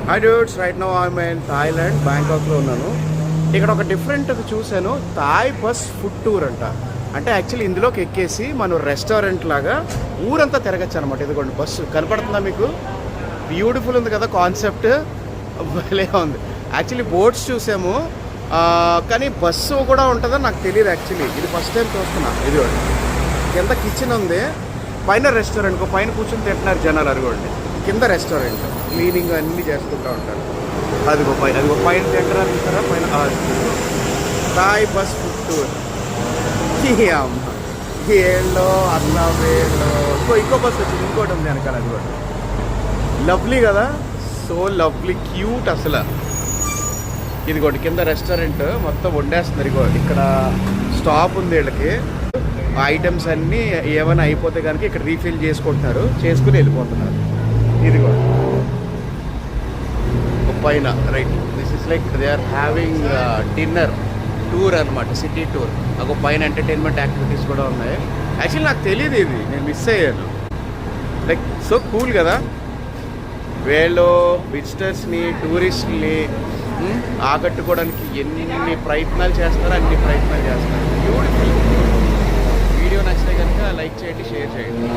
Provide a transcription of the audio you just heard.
High dudes, right now I'm in Thailand, బ్యాంకాక్లో ఉన్నాను. ఇక్కడ ఒక డిఫరెంట్ చూశాను, థాయ్ బస్ ఫుడ్ టూర్ అంట. అంటే యాక్చువల్లీ ఇందులోకి ఎక్కేసి మనం రెస్టారెంట్ లాగా ఊరంతా తిరగచ్చు అనమాట. ఇదిగోండి బస్సు కనపడుతుందా మీకు? బ్యూటిఫుల్ ఉంది కదా కాన్సెప్ట్, భలే ఉంది. యాక్చువల్లీ బోట్స్ చూసాము, కానీ బస్సు కూడా ఉంటుందని నాకు తెలియదు యాక్చువల్లీ. ఇది ఫస్ట్ టైం చూస్తున్నా. ఇదిగోండి కింద కిచెన్ ఉంది, పైన రెస్టారెంట్, పైన కూర్చొని తింటున్నారు జనాలు. అదిగోండి కింద రెస్టారెంట్, క్లీనింగ్ అన్నీ చేసుకుంటూ ఉంటారు. అదిగో పైన తింటారు చూస్తారా పైన. Thai bus food tour. అమ్మ ఏళ్ళో అన్నా వేళ్ళో ఇంకో బస్ వచ్చింది, ఇంకోటి ఉంది వెనకాల. అది కూడా లవ్లీ కదా, సో లవ్లీ, క్యూట్ అసలు. ఇదిగోండి కింద రెస్టారెంట్ మొత్తం వండేస్తున్నారు. ఇగో ఇక్కడ స్టాప్ ఉంది వీళ్ళకి. ఐటమ్స్ అన్నీ ఏమైనా అయిపోతే కనుక ఇక్కడ రీఫిల్ చేసుకుంటున్నారు, చేసుకుని వెళ్ళిపోతున్నారు. ఇదిగో పైన right, this is like they are having dinner tour అనమాట, సిటీ టూర్. ఒక పైన ఎంటర్టైన్మెంట్ యాక్టివిటీస్ కూడా ఉన్నాయి. యాక్చువల్లీ నాకు తెలియదు, ఇది నేను మిస్ అయ్యాను. లైక్ సో కూల్ కదా. వీళ్ళు విజిటర్స్ని, టూరిస్ట్ని ఆకట్టుకోవడానికి ఎన్ని ప్రయత్నాలు చేస్తారో అన్ని ప్రయత్నాలు చేస్తారు. బ్యూటిఫుల్. వీడియో నచ్చితే కనుక లైక్ చేయండి, షేర్ చేయండి.